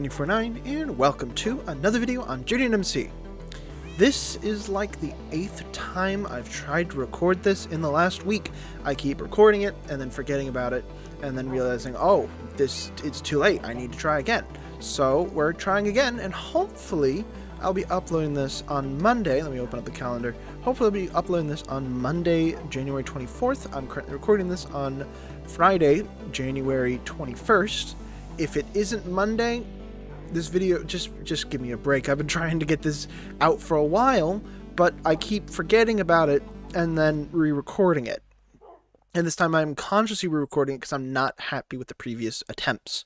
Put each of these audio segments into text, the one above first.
Nibby49, and welcome to another video on GenuineMC. This is like the 8th time I've tried to record this in the last week. I keep recording it and then forgetting about it and then realizing, oh, it's too late, I need to try again. So we're trying again, and hopefully I'll be uploading this on Monday. Let me open up the calendar. Hopefully I'll be uploading this on Monday, January 24th. I'm currently recording this on Friday, January 21st. If it isn't Monday, this video, just give me a break. I've been trying to get this out for a while, but I keep forgetting about it and then re-recording it. And this time I'm consciously re-recording it because I'm not happy with the previous attempts.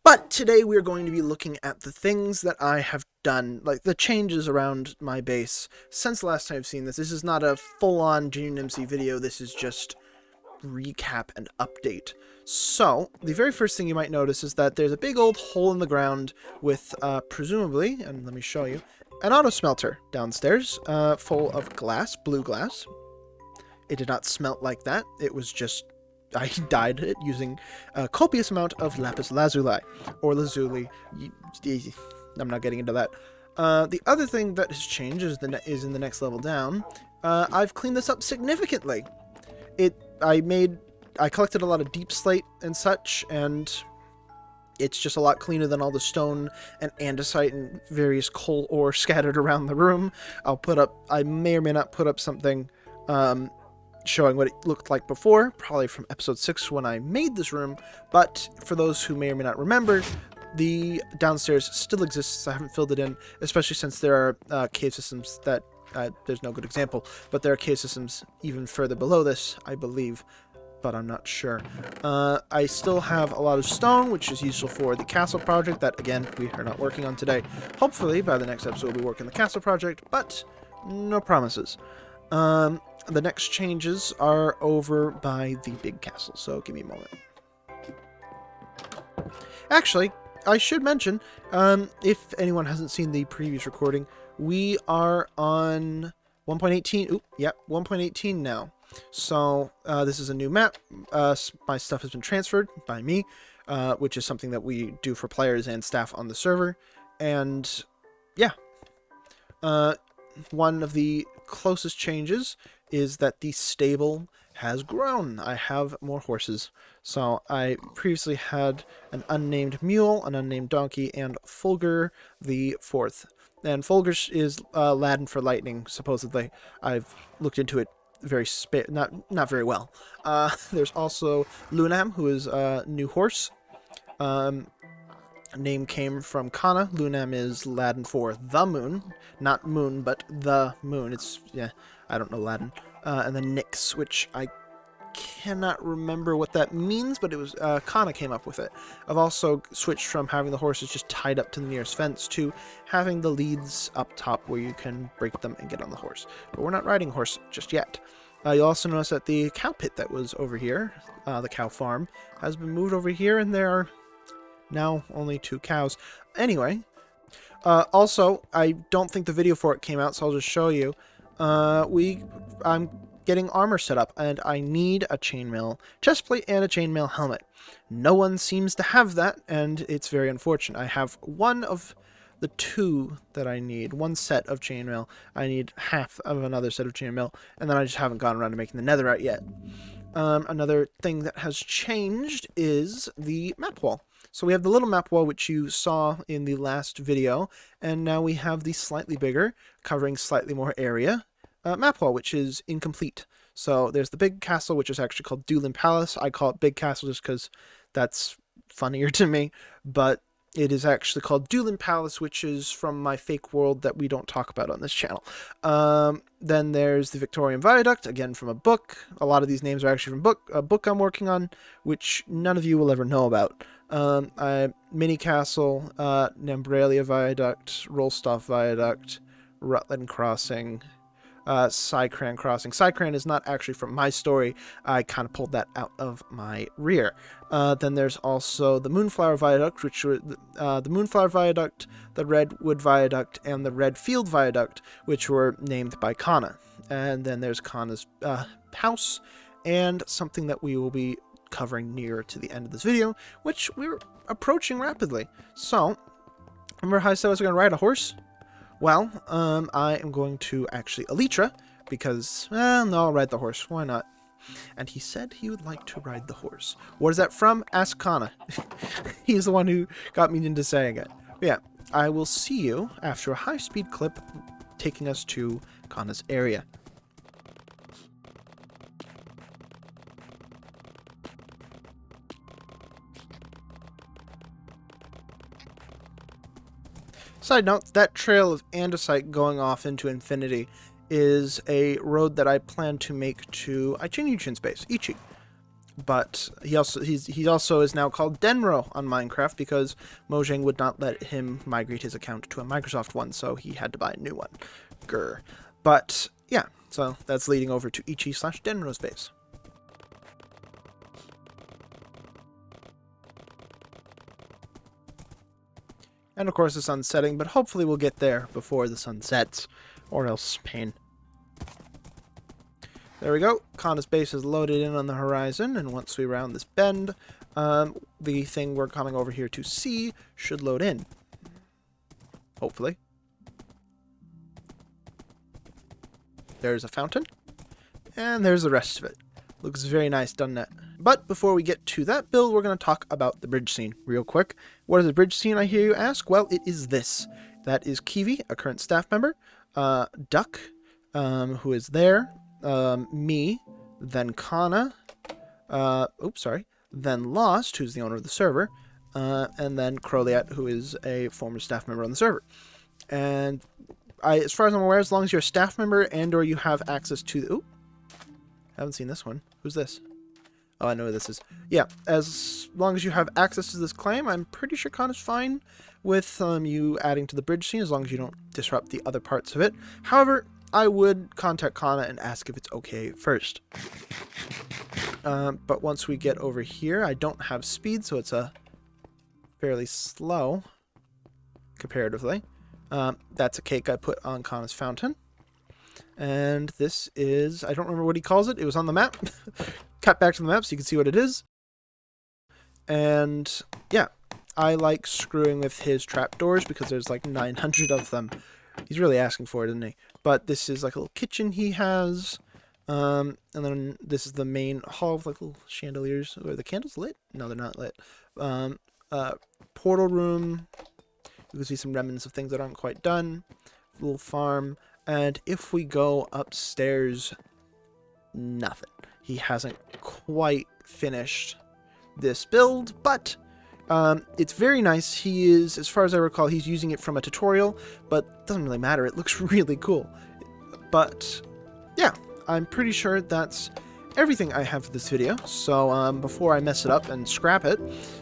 But today we're going to be looking at the things that I have done, like the changes around my base since the last time I've seen this. This is not a full-on GenuineMC video, this is just recap and update. So, the very first thing you might notice is that there's a big old hole in the ground with, presumably, and let me show you, an auto smelter downstairs, full of glass, blue glass. It did not smelt like that, it was just, I dyed it using a copious amount of lapis lazuli, or lazuli. I'm not getting into that. The other thing that has changed is in the next level down. I've cleaned this up significantly. I collected a lot of deep slate and such, and it's just a lot cleaner than all the stone and andesite and various coal ore scattered around the room. I may or may not put up something showing what it looked like before, probably from episode 6 when I made this room, but for those who may or may not remember, the downstairs still exists. I haven't filled it in, especially since there are cave systems that, there's no good example, but there are cave systems even further below this, I believe, but I'm not sure. I still have a lot of stone, which is useful for the castle project that, again, we are not working on today. Hopefully, by the next episode, we'll be working on the castle project, but no promises. The next changes are over by the big castle, so give me a moment. Actually, I should mention, if anyone hasn't seen the previous recording, we are on 1.18. Oop, yep, 1.18 now. So this is a new map. My stuff has been transferred by me, which is something that we do for players and staff on the server. And yeah, one of the closest changes is that the stable has grown. I have more horses. So I previously had an unnamed mule, an unnamed donkey, and Fulgur the fourth. And Fulgur is Latin for lightning, supposedly. I've looked into it not very well. There's also Lunam, who is a new horse. Name came from Kana. Lunam is Latin for the moon, not moon, but the moon. It's, yeah, I don't know Latin. And then Nyx, which I cannot remember what that means, but it was Kana came up with it. I've also switched from having the horses just tied up to the nearest fence to having the leads up top where you can break them and get on the horse. But we're not riding horse just yet. You'll also notice that the cow pit that was over here, the cow farm, has been moved over here, and there are now only 2 cows. Anyway, also, I don't think the video for it came out, so I'll just show you. I'm getting armor set up, and I need a chainmail chestplate and a chainmail helmet. No one seems to have that, and it's very unfortunate. I have one of the 2 that I need, one set of chainmail. I need half of another set of chainmail, and then I just haven't gotten around to making the netherite yet. Another thing that has changed is the map wall. So we have the little map wall, which you saw in the last video, and now we have the slightly bigger, covering slightly more area, map wall, which is incomplete. So there's the big castle, which is actually called Doolin Palace. I call it Big Castle just because that's funnier to me, but it is actually called Doolin Palace, which is from my fake world that we don't talk about on this channel. Then there's the Victorian Viaduct, again from a book. A lot of these names are actually from a book I'm working on, which none of you will ever know about. Mini Castle, Nambralia Viaduct, Rolstaff Viaduct, Rutland Crossing, Sycran Crossing. Sycran is not actually from my story. I kind of pulled that out of my rear. Then there's also the Moonflower Viaduct, which were the Moonflower Viaduct, the Redwood Viaduct, and the Redfield Viaduct, which were named by Kana. And then there's Kana's house, and something that we will be covering nearer to the end of this video, which we're approaching rapidly. So, remember how I said I was going to ride a horse? Well, I am going to actually Elytra, because, well, no, I'll ride the horse. Why not? And he said he would like to ride the horse. What is that from? Ask Kana. He's the one who got me into saying it. But yeah, I will see you after a high-speed clip taking us to Kana's area. Side note, that trail of andesite going off into infinity is a road that I plan to make to GenuineMC's base, Ichi. But he also is now called Denro on Minecraft because Mojang would not let him migrate his account to a Microsoft one, so he had to buy a new one. Grr. But yeah, so that's leading over to Ichi/Denro's base. And of course the sun's setting, but hopefully we'll get there before the sun sets, or else pain. There we go. Kana's base is loaded in on the horizon, and once we round this bend, the thing we're coming over here to see should load in. Hopefully. There's a fountain, and there's the rest of it. Looks very nice, doesn't it? But before we get to that build, we're going to talk about the bridge scene real quick. What is a bridge scene, I hear you ask? Well, it is this. That is Kiwi, a current staff member, Duck, who is there, me, then Kana, then Lost, who's the owner of the server, and then Crowliat, who is a former staff member on the server. And as far as I'm aware, as long as you're a staff member and or you have access to the... Ooh, haven't seen this one. Who's this? Oh, I know who this is. Yeah, as long as you have access to this claim, I'm pretty sure Kana's fine with you adding to the bridge scene, as long as you don't disrupt the other parts of it. However, I would contact Kana and ask if it's okay first. But once we get over here, I don't have speed, so it's a fairly slow, comparatively. That's a cake I put on Kana's fountain. And this is, I don't remember what he calls it. It was on the map. Cut back to the map so you can see what it is. And yeah, I like screwing with his trapdoors because there's like 900 of them. He's really asking for it, isn't he? But this is like a little kitchen he has. And then this is the main hall of like little chandeliers. Are the candles lit? No, they're not lit. Portal room. You can see some remnants of things that aren't quite done. Little farm. And if we go upstairs, nothing. He hasn't quite finished this build, but it's very nice. He is, as far as I recall, he's using it from a tutorial, but it doesn't really matter. It looks really cool. But yeah, I'm pretty sure that's everything I have for this video. So before I mess it up and scrap it,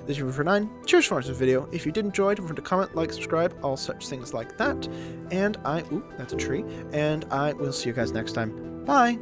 this is Room49. Cheers for watching this video. If you did enjoy, don't forget to comment, like, subscribe, all such things like that. And ooh, that's a tree. And I will see you guys next time. Bye!